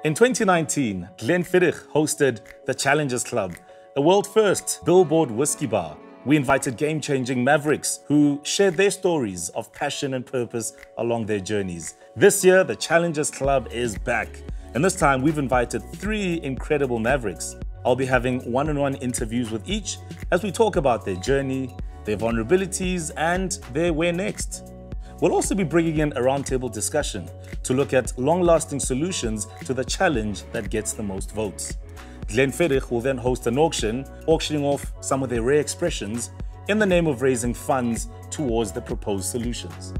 In 2019, Glenfiddich hosted the Challengers Club, a world-first Billboard whiskey bar. We invited game-changing mavericks who shared their stories of passion and purpose along their journeys. This year, the Challengers Club is back. And this time, we've invited 3 incredible mavericks. I'll be having one-on-one interviews with each as we talk about their journey, their vulnerabilities, and their where next. We'll also be bringing in a roundtable discussion to look at long-lasting solutions to the challenge that gets the most votes. Glenfiddich will then host an auction, auctioning off some of their rare expressions in the name of raising funds towards the proposed solutions.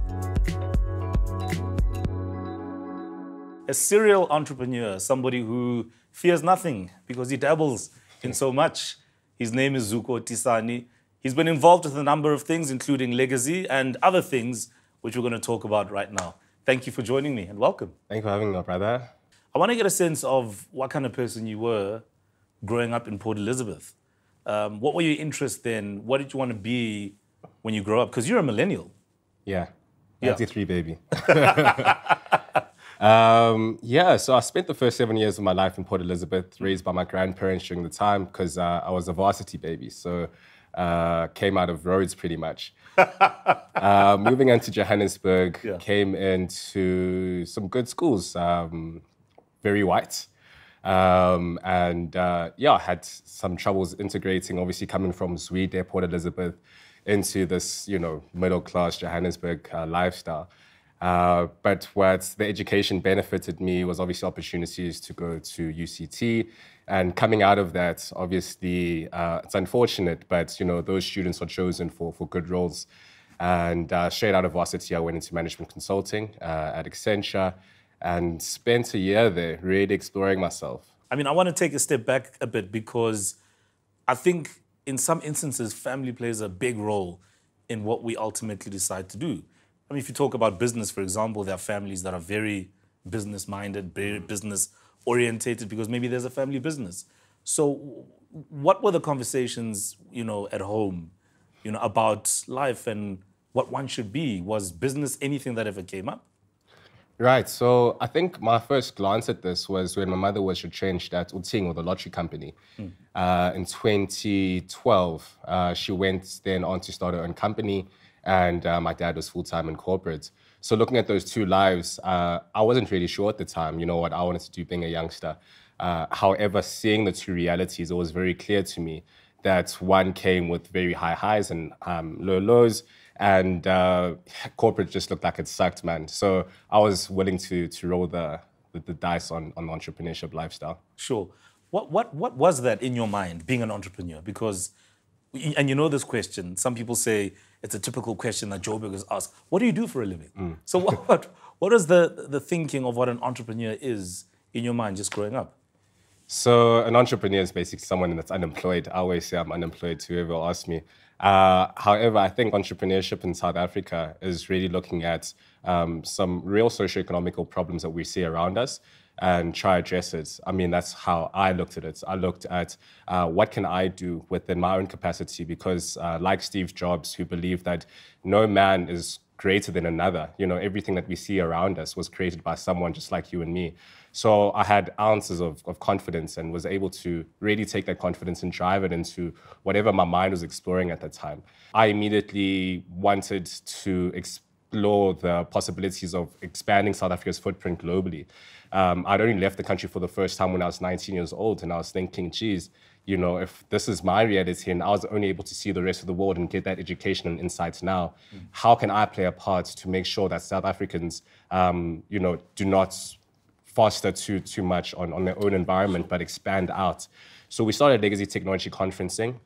A serial entrepreneur, somebody who fears nothing because he dabbles in so much. His name is Zuko Tisani. He's been involved with a number of things, including legacy and other things, which we're going to talk about right now. Thank you for joining me and welcome. Thank you for having me, brother. I want to get a sense of what kind of person you were growing up in Port Elizabeth. What were your interests then? What did you want to be when you grow up? Because you're a millennial. Yeah, 93 baby. So I spent the first 7 years of my life in Port Elizabeth, raised by my grandparents during the time because I was a varsity baby. So came out of roads pretty much. Moving into Johannesburg, came into some good schools, very white. I had some troubles integrating, obviously coming from Zwede, Port Elizabeth, into this, middle-class Johannesburg lifestyle. But what the education benefited me was obviously opportunities to go to UCT. And coming out of that, obviously, it's unfortunate, but those students are chosen for good roles. And straight out of varsity, I went into management consulting at Accenture and spent a year there really exploring myself. I mean, I want to take a step back a bit because I think in some instances, family plays a big role in what we ultimately decide to do. I mean, if you talk about business, for example, there are families that are very business-minded, very business-orientated because maybe there's a family business. So what were the conversations, at home, about life and what one should be? Was business anything that ever came up? Right. So I think my first glance at this was when my mother was retrenched at Uting, or the lottery company. In 2012, she went then on to start her own company, and my dad was full-time in corporate. So looking at those two lives, I wasn't really sure at the time, what I wanted to do being a youngster. However, seeing the two realities, it was very clear to me that one came with very high highs and low lows, and corporate just looked like it sucked, man. So I was willing to roll the dice on the entrepreneurship lifestyle. Sure. What was that in your mind, being an entrepreneur? Because, and this question, some people say it's a typical question that Joburgers ask, what do you do for a living? So what is the thinking of what an entrepreneur is in your mind just growing up? So an entrepreneur is basically someone that's unemployed. I always say I'm unemployed to whoever asks me. However, I think entrepreneurship in South Africa is really looking at some real socioeconomical problems that we see around us and try to address it. I mean, that's how I looked at it. I looked at what can I do within my own capacity because like Steve Jobs, who believed that no man is greater than another. Everything that we see around us was created by someone just like you and me. So I had ounces of confidence and was able to really take that confidence and drive it into whatever my mind was exploring at that time. I immediately wanted to explore the possibilities of expanding South Africa's footprint globally. I'd only left the country for the first time when I was 19 years old, and I was thinking, geez, if this is my reality and I was only able to see the rest of the world and get that education and insights now, how can I play a part to make sure that South Africans, do not foster too much on their own environment, but expand out? So we started Legacy Technology Conferencing.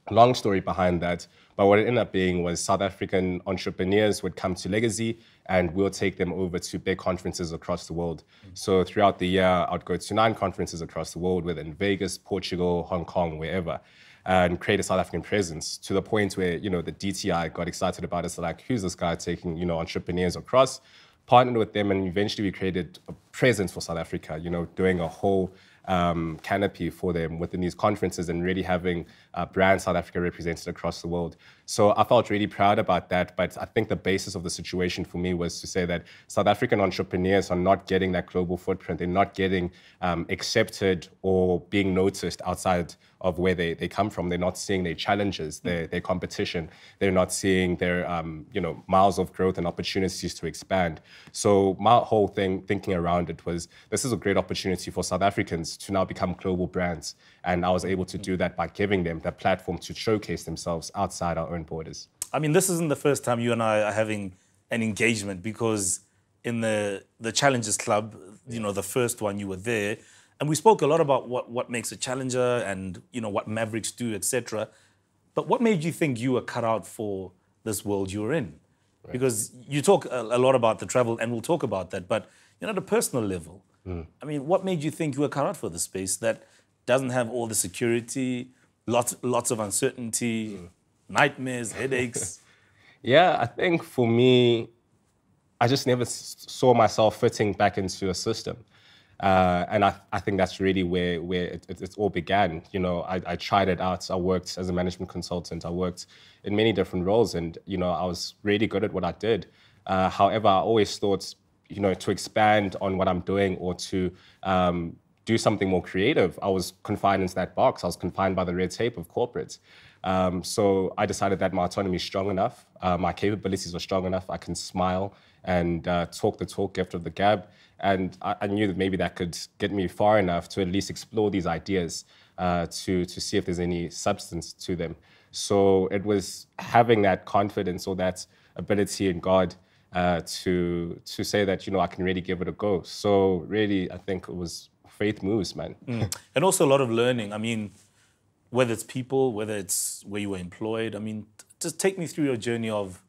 Long story behind that, but what it ended up being was South African entrepreneurs would come to Legacy and we'll take them over to big conferences across the world. So throughout the year, I'd go to 9 conferences across the world, whether in Vegas, Portugal, Hong Kong, wherever, and create a South African presence to the point where, the DTI got excited about us, like, who's this guy taking, entrepreneurs across? Partnered with them, and eventually we created a presence for South Africa, doing a whole canopy for them within these conferences and really having brand South Africa represented across the world. So I felt really proud about that. But I think the basis of the situation for me was to say that South African entrepreneurs are not getting that global footprint. They're not getting accepted or being noticed outside of where they come from. They're not seeing their challenges, their competition. They're not seeing their miles of growth and opportunities to expand. So my whole thinking around it was, this is a great opportunity for South Africans to now become global brands. And I was able to do that by giving them that platform to showcase themselves outside our own borders. I mean, this isn't the first time you and I are having an engagement, because in the Challengers Club, the first one, you were there, and we spoke a lot about what makes a challenger and, what Mavericks do, etc. But what made you think you were cut out for this world you were in? Right. Because you talk a lot about the travel, and we'll talk about that, but at a personal level, I mean, what made you think you were cut out for this space that doesn't have all the security, lots of uncertainty, nightmares, headaches? Yeah, I think for me, I just never saw myself fitting back into a system. And I think that's really where it all began. I tried it out. I worked as a management consultant. I worked in many different roles, and, I was really good at what I did. However, I always thought, to expand on what I'm doing or to do something more creative, I was confined into that box. I was confined by the red tape of corporate. So I decided that my autonomy is strong enough, my capabilities are strong enough, I can smile and talk the talk, gift of the gab. And I knew that maybe that could get me far enough to at least explore these ideas to see if there's any substance to them. So it was having that confidence or that ability in God to say that, I can really give it a go. So really, I think it was faith moves, man. And also a lot of learning. I mean, whether it's people, whether it's where you were employed, I mean, just take me through your journey of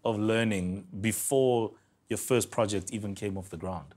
learning before your first project even came off the ground.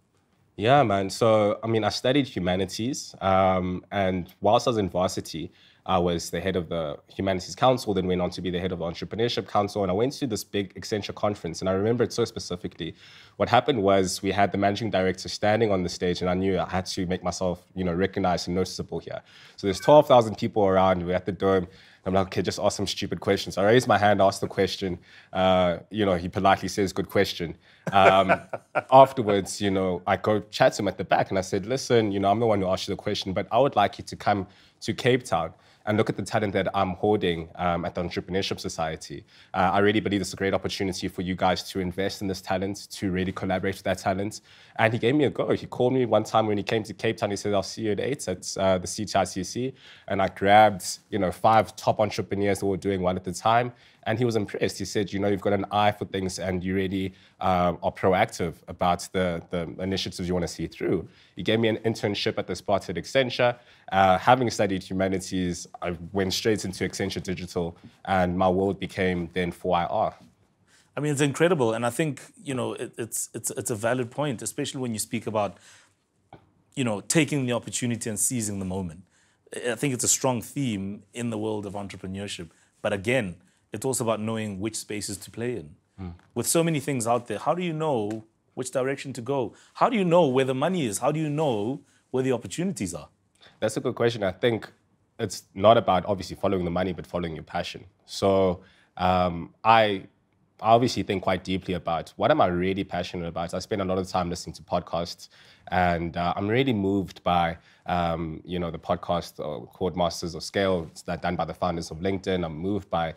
Yeah, man. So, I mean, I studied humanities, and whilst I was in varsity, I was the head of the Humanities Council, then went on to be the head of the Entrepreneurship Council, and I went to this big Accenture conference, and I remember it so specifically. What happened was we had the managing director standing on the stage, and I knew I had to make myself, recognized and noticeable here. So there's 12,000 people around, we're at the dome. I'm like, okay, just ask some stupid questions. I raised my hand, asked the question. He politely says, good question. Afterwards, I go chat to him at the back, and I said, listen, I'm the one who asked you the question, but I would like you to come to Cape Town and look at the talent that I'm hoarding at the Entrepreneurship Society. I really believe it's a great opportunity for you guys to invest in this talent, to really collaborate with that talent. And he gave me a go. He called me one time when he came to Cape Town. He said, I'll see you at 8 at the CTICC. And I grabbed, 5 top entrepreneurs that were doing well at the time. And he was impressed. He said, you've got an eye for things and you really are proactive about the initiatives you want to see through. He gave me an internship at the spot at Accenture. Having studied humanities, I went straight into Accenture Digital, and my world became then 4IR. I mean, it's incredible. And I think, it's a valid point, especially when you speak about, taking the opportunity and seizing the moment. I think it's a strong theme in the world of entrepreneurship. But again, it's also about knowing which spaces to play in. With so many things out there, how do you know which direction to go? How do you know where the money is? How do you know where the opportunities are? That's a good question. I think it's not about obviously following the money, but following your passion. So I obviously think quite deeply about what am I really passionate about. I spend a lot of time listening to podcasts, and I'm really moved by the podcast called Masters of Scale. It's done by the founders of LinkedIn. I'm moved by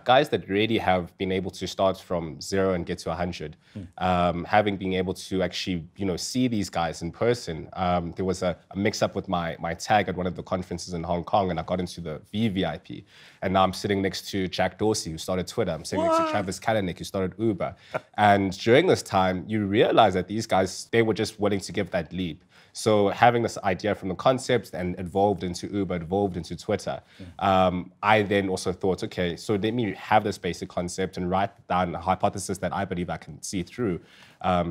guys that really have been able to start from 0 and get to 100. Having been able to actually, see these guys in person. There was a mix-up with my tag at one of the conferences in Hong Kong, and I got into the VVIP. And now I'm sitting next to Jack Dorsey, who started Twitter. I'm sitting next to Travis Kalanick, who started Uber. And during this time, you realize that these guys, they were just willing to give that leap. So having this idea from the concept and evolved into Uber, evolved into Twitter, I then also thought, okay, so let me have this basic concept and write down a hypothesis that I believe I can see through.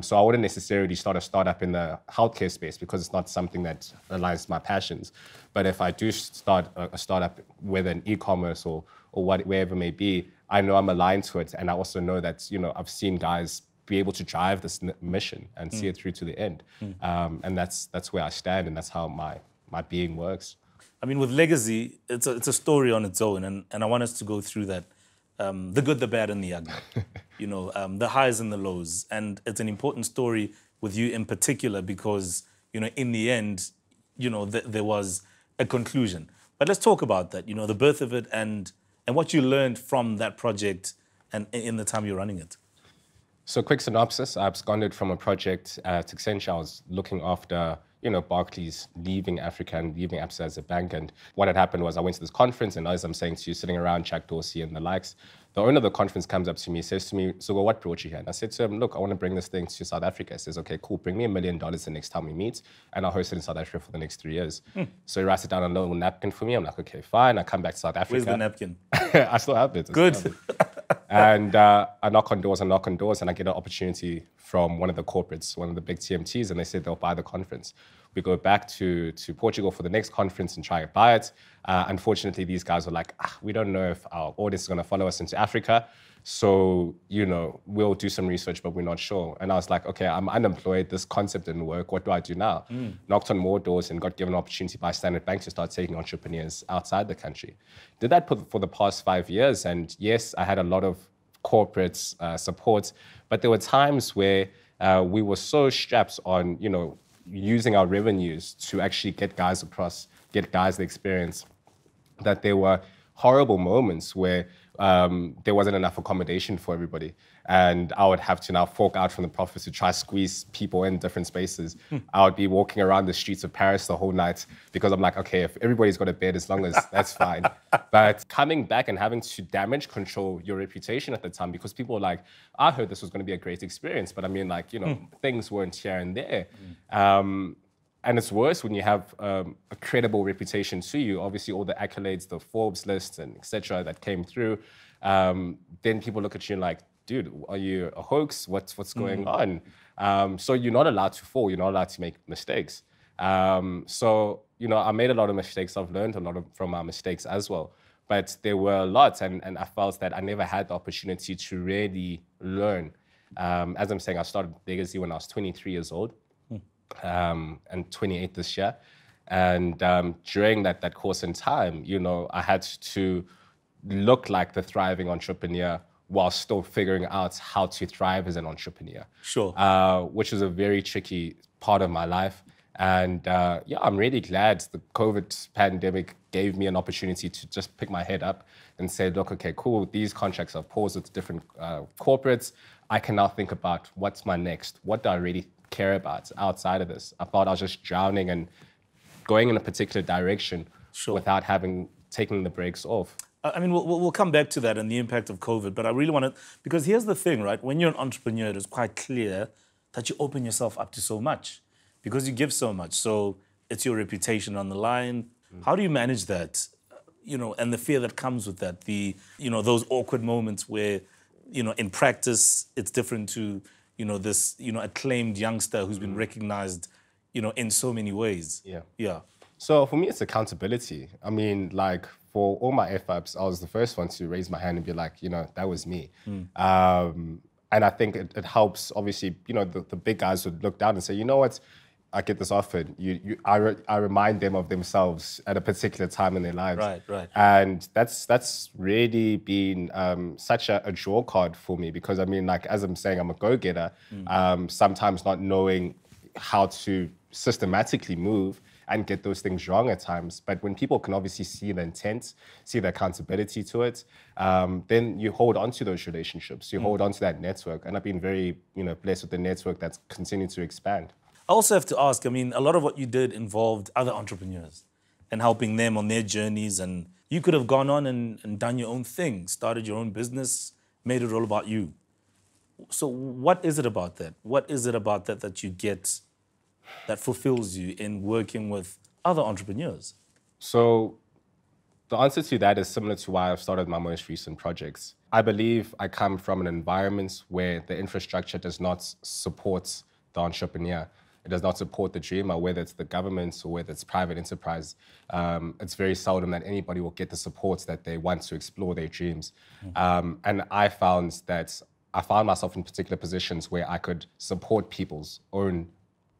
So I wouldn't necessarily start a startup in the healthcare space because it's not something that aligns to my passions. But if I do start a startup, whether in e-commerce or wherever it may be, I know I'm aligned to it. And I also know that, I've seen guys be able to drive this mission and see it through to the end. And that's where I stand, and that's how my being works. I mean, with Legacy, it's a story on its own, and I want us to go through that the good, the bad, and the ugly. The highs and the lows. And it's an important story with you in particular because, in the end, there was a conclusion. But let's talk about that, the birth of it and what you learned from that project and in the time you're running it. So quick synopsis, I absconded from a project at Accenture. I was looking after, Barclays leaving Africa and leaving Absa as a bank. And what had happened was I went to this conference, and as I'm saying to you, sitting around Jack Dorsey and the likes, the owner of the conference comes up to me, says to me, so what brought you here? And I said to him, look, I want to bring this thing to South Africa. He says, okay, cool, bring me $1 million the next time we meet, and I'll host it in South Africa for the next 3 years. So he writes it down on a little napkin for me. I'm like, okay, fine. I come back to South Africa. Where's the napkin? I still have it. Good. And I knock on doors, and I get an opportunity from one of the corporates, one of the big TMTs, and they said they'll buy the conference. We go back to Portugal for the next conference and try to buy it. Unfortunately, these guys were like, we don't know if our audience is going to follow us into Africa. So, we'll do some research, but we're not sure. And I was like, okay, I'm unemployed. This concept didn't work. What do I do now? Knocked on more doors and got given an opportunity by Standard Bank to start taking entrepreneurs outside the country. Did that for the past 5 years. And yes, I had a lot of corporate support, but there were times where we were so strapped on, using our revenues to actually get guys the experience, that there were horrible moments where there wasn't enough accommodation for everybody. And I would have to now fork out from the profits to try to squeeze people in different spaces. I would be walking around the streets of Paris the whole night because I'm like, okay, if everybody's got a bed, as long as that's fine. But coming back and having to damage control your reputation at the time, because people were like, I heard this was going to be a great experience, but I mean, like, things weren't here and there. And it's worse when you have a credible reputation to you. Obviously, all the accolades, the Forbes list, and et cetera that came through. Then people look at you like, dude, are you a hoax? What's going on? So you're not allowed to fall. You're not allowed to make mistakes. So, I made a lot of mistakes. I've learned a lot from my mistakes as well. But there were a lot, and I felt that I never had the opportunity to really learn. As I'm saying, I started Legacy when I was 23 years old. And 28 this year. And during that course in time, I had to look like the thriving entrepreneur while still figuring out how to thrive as an entrepreneur. Sure. Which is a very tricky part of my life. And I'm really glad the COVID pandemic gave me an opportunity to just pick my head up and say, look, okay, cool, these contracts are paused with different corporates. I can now think about what's my next, what do I really care about outside of this. I thought I was just drowning and going in a particular direction without taking the brakes off. I mean, we'll come back to that and the impact of COVID, but I really want to, because here's the thing, right? When you're an entrepreneur, it's quite clear that you open yourself up to so much because you give so much. So it's your reputation on the line. How do you manage that? And the fear that comes with that, those awkward moments where, in practice, it's different to, this, acclaimed youngster who's been recognized, in so many ways. Yeah. So for me, it's accountability. I mean, like for all my F-ups, I was the first one to raise my hand and be like, that was me. And I think it helps, obviously, the big guys would look down and say, you know what, I get this offered. I remind them of themselves at a particular time in their lives. Right. And that's really been such a draw card for me because, I mean, like, as I'm saying, I'm a go-getter, sometimes not knowing how to systematically move and get those things wrong at times. But when people can obviously see the intent, see the accountability to it, then you hold on to those relationships, you hold on to that network. And I've been very, blessed with the network that's continued to expand. I also have to ask, I mean, a lot of what you did involved other entrepreneurs and helping them on their journeys. And you could have gone on and done your own thing, started your own business, made it all about you. So what is it about that? What is it about that you get that fulfills you in working with other entrepreneurs? So the answer to that is similar to why I've started my most recent projects. I believe I come from an environment where the infrastructure does not support the entrepreneur. It does not support the dreamer, whether it's the government or whether it's private enterprise. It's very seldom that anybody will get the support that they want to explore their dreams. And I found myself in particular positions where I could support people's own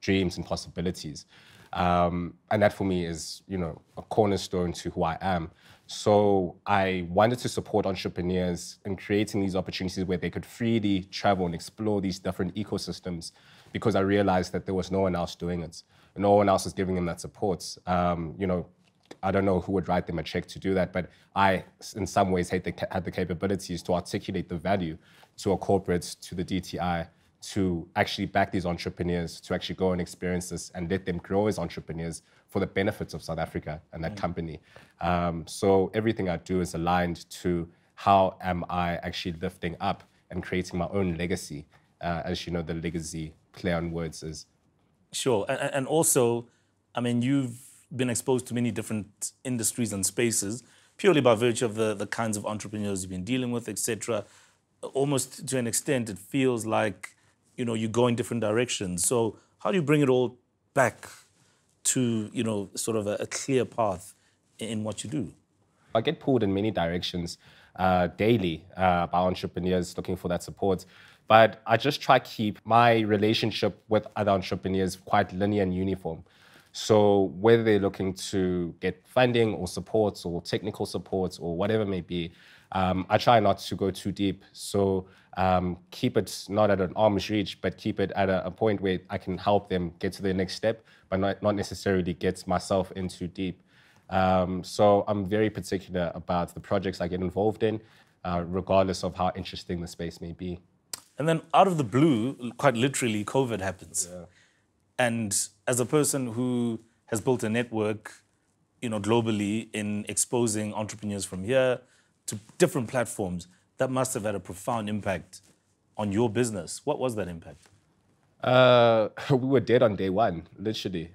dreams and possibilities. And that for me is, a cornerstone to who I am. So I wanted to support entrepreneurs in creating these opportunities where they could freely travel and explore these different ecosystems, because I realized that there was no one else doing it. No one else was giving them that support. I don't know who would write them a check to do that, but I, in some ways, had the capabilities to articulate the value to a corporate, to the DTI, to actually back these entrepreneurs, to actually go and experience this and let them grow as entrepreneurs for the benefits of South Africa and that company. So everything I do is aligned to how am I actually lifting up and creating my own legacy, as you know, the legacy play on words is. Sure, and also, I mean, you've been exposed to many different industries and spaces purely by virtue of the kinds of entrepreneurs you've been dealing with, etc. Almost to an extent, it feels like, you go in different directions. So how do you bring it all back to, sort of a clear path in what you do? I get pulled in many directions daily by entrepreneurs looking for that support. But I just try to keep my relationship with other entrepreneurs quite linear and uniform. So whether they're looking to get funding or support or technical support or whatever it may be, I try not to go too deep. So keep it not at an arm's reach, but keep it at a point where I can help them get to the next step, but not necessarily get myself in too deep. So I'm very particular about the projects I get involved in, regardless of how interesting the space may be. And then out of the blue, quite literally, COVID happens. Yeah. And as a person who has built a network, globally in exposing entrepreneurs from here to different platforms, that must have had a profound impact on your business. What was that impact? We were dead on day one, literally.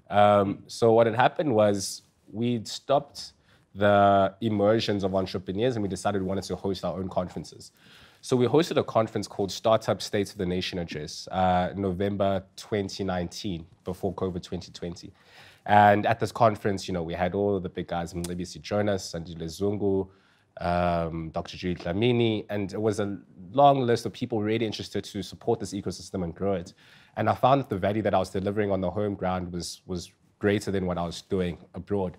So what had happened was we'd stopped the immersions of entrepreneurs and we decided we wanted to host our own conferences. So we hosted a conference called Startup State of the Nation Address, November 2019, before COVID 2020. And at this conference, we had all the big guys, Mlebisi Jonas, Sandile Zungu, Dr. Judy Dlamini, and it was a long list of people really interested to support this ecosystem and grow it. And I found that the value that I was delivering on the home ground was greater than what I was doing abroad.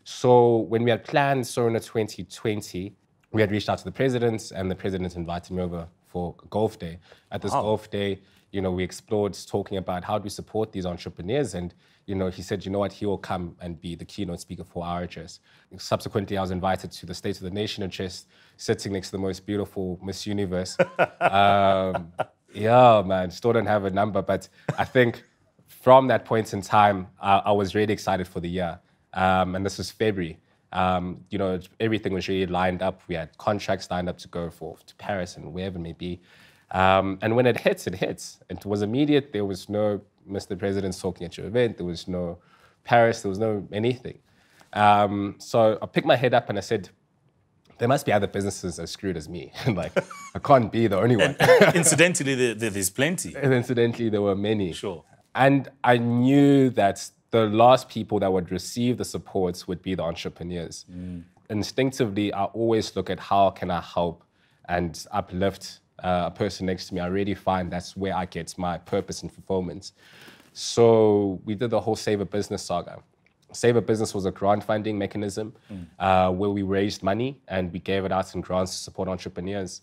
So when we had planned Sona 2020, we had reached out to the president, and the president invited me over for a golf day. At this golf day, we explored talking about how do we support these entrepreneurs, and he said, what, he will come and be the keynote speaker for our address. Subsequently, I was invited to the State of the Nation address, sitting next to the most beautiful Miss Universe. Yeah, man, still don't have a number, but I think from that point in time, I was really excited for the year, and this was February. Everything was really lined up. We had contracts lined up to go to Paris and wherever it may be. And when it hits, it hits. It was immediate. There was no Mr. President talking at your event. There was no Paris. There was no anything. So I picked my head up and I said, there must be other businesses as screwed as me. Like, I can't be the only one. Incidentally, there's plenty. And incidentally, there were many. Sure. And I knew that the last people that would receive the supports would be the entrepreneurs. Instinctively, I always look at how can I help and uplift a person next to me. I really find that's where I get my purpose and fulfillment. So we did the whole Save a Business saga. Save a Business was a grant funding mechanism where we raised money and we gave it out in grants to support entrepreneurs.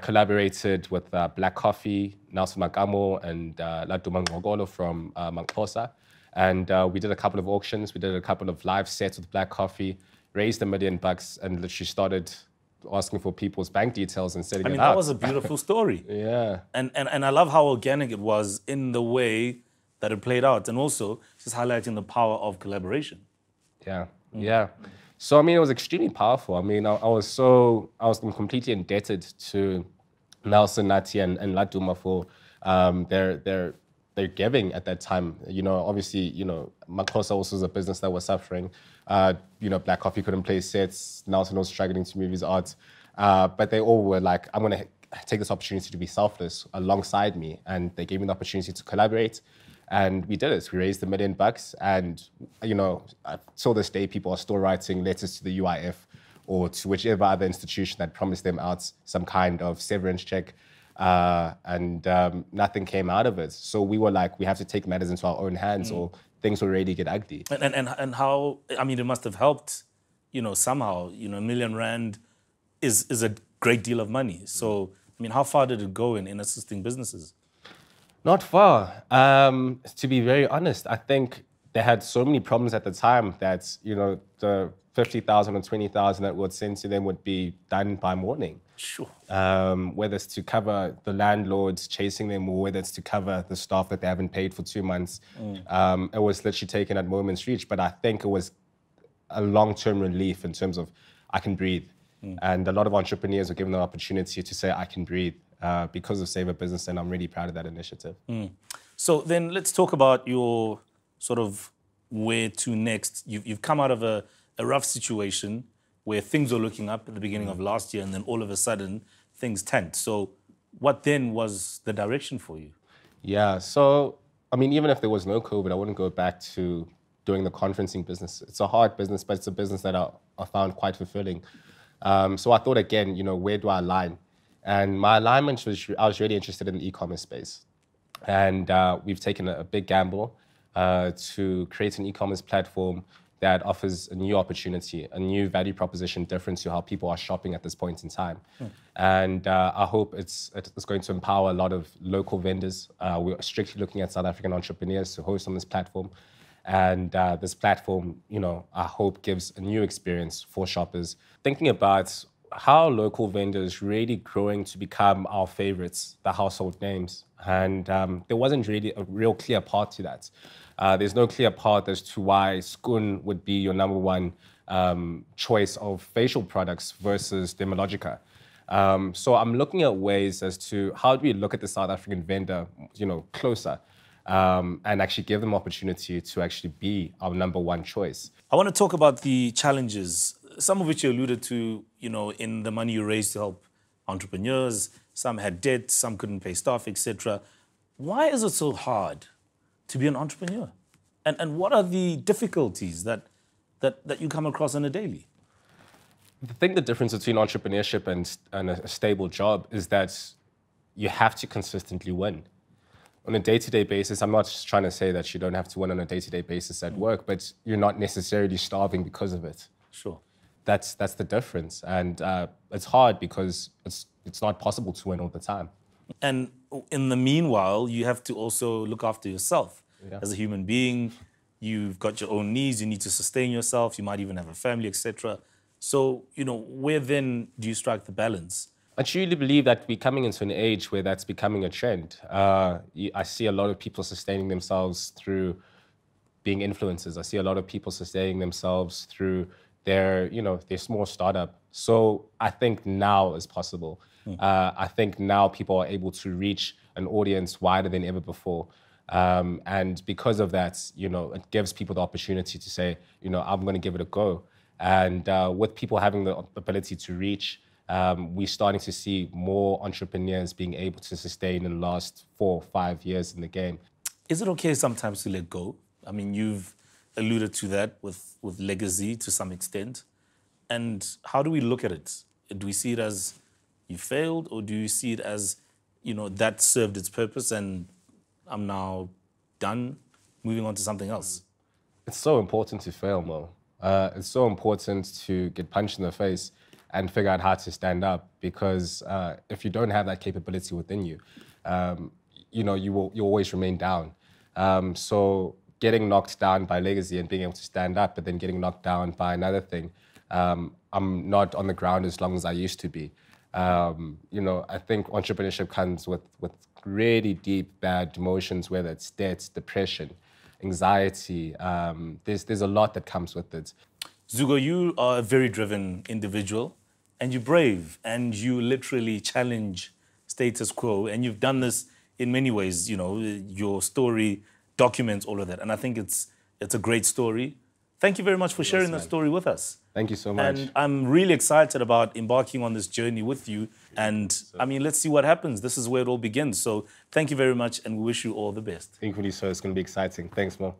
Collaborated with Black Coffee, Nelson Makamo, and Laduma Ngogolo from Manxhosa. And we did a couple of auctions. We did a couple of live sets with Black Coffee, raised $1 million, and literally started asking for people's bank details and setting it up. That was a beautiful story. Yeah. And I love how organic it was in the way that it played out, and also just highlighting the power of collaboration. Yeah, yeah. So, it was extremely powerful. I was completely indebted to Nelson, Nati, and Laduma for their giving at that time. Obviously, Manxhosa also was a business that was suffering. Black Coffee couldn't play sets. Nelson was struggling to move his art. But they all were like, I'm going to take this opportunity to be selfless alongside me. And they gave me the opportunity to collaborate. And we did it. We raised $1 million. And, till this day, people are still writing letters to the UIF or to whichever other institution that promised them out some kind of severance check. nothing came out of it. So we were like, we have to take matters into our own hands or things will really get ugly. And how, I mean, it must have helped, somehow, R1 million is a great deal of money. So, I mean, how far did it go in assisting businesses? Not far. To be very honest, I think they had so many problems at the time that, the 50,000 or 20,000 that would send to them would be done by morning. Sure. Whether it's to cover the landlords chasing them or whether it's to cover the staff that they haven't paid for 2 months. It was literally taken at moment's reach. But I think it was a long-term relief in terms of I can breathe. And a lot of entrepreneurs were given the opportunity to say, I can breathe because of Save a Business, and I'm really proud of that initiative. So then let's talk about your sort of where to next. You've come out of a rough situation where things were looking up at the beginning of last year, and then all of a sudden things tanked. So what then was the direction for you? Yeah, so, I mean, even if there was no COVID, I wouldn't go back to doing the conferencing business. It's a hard business, but it's a business that I found quite fulfilling. So I thought again, where do I align? And my alignment was, I was really interested in the e-commerce space. And we've taken a big gamble to create an e-commerce platform that offers a new opportunity, a new value proposition different to how people are shopping at this point in time. And I hope it's going to empower a lot of local vendors. We're strictly looking at South African entrepreneurs to host on this platform. And this platform, I hope gives a new experience for shoppers. Thinking about how local vendors really growing to become our favorites, the household names. And there wasn't really a real clear path to that. There's no clear path as to why Skoon would be your #1 choice of facial products versus Dermalogica. So I'm looking at ways as to how do we look at the South African vendor, closer, and actually give them opportunity to actually be our #1 choice. I want to talk about the challenges, some of which you alluded to, in the money you raised to help entrepreneurs. Some had debt, some couldn't pay staff, etc. Why is it so hard to be an entrepreneur? And what are the difficulties that you come across on a daily? I think the difference between entrepreneurship and a stable job is that you have to consistently win. On a day-to-day basis, I'm not just trying to say that you don't have to win on a day-to-day basis at work, but you're not necessarily starving because of it. Sure. That's the difference. And it's hard because it's not possible to win all the time. And in the meanwhile, you have to also look after yourself. As a human being. You've got your own needs, you need to sustain yourself, you might even have a family, etc. So, where then do you strike the balance? I truly believe that we're coming into an age where that's becoming a trend. I see a lot of people sustaining themselves through being influencers. I see a lot of people sustaining themselves through their small startup. So I think now is possible. I think now people are able to reach an audience wider than ever before. And because of that, it gives people the opportunity to say, I'm going to give it a go. And with people having the ability to reach, we're starting to see more entrepreneurs being able to sustain and last 4 or 5 years in the game. Is it okay sometimes to let go? I mean, you've alluded to that with legacy to some extent. And how do we look at it? Do we see it as you failed, or do you see it as, that served its purpose and I'm now done, moving on to something else? It's so important to fail, Mo. It's so important to get punched in the face and figure out how to stand up, because if you don't have that capability within you, you always remain down. So getting knocked down by legacy and being able to stand up, but then getting knocked down by another thing, I'm not on the ground as long as I used to be. I think entrepreneurship comes with really deep, bad emotions, whether it's debt, depression, anxiety. There's a lot that comes with it. Zuko, you are a very driven individual, and you're brave, and you literally challenge status quo, and you've done this in many ways. Your story documents all of that, and I think it's a great story. Thank you very much for sharing that story with us. Thank you so much. And I'm really excited about embarking on this journey with you. And I mean, let's see what happens. This is where it all begins. So thank you very much, and we wish you all the best. Equally so. It's going to be exciting. Thanks, Mo.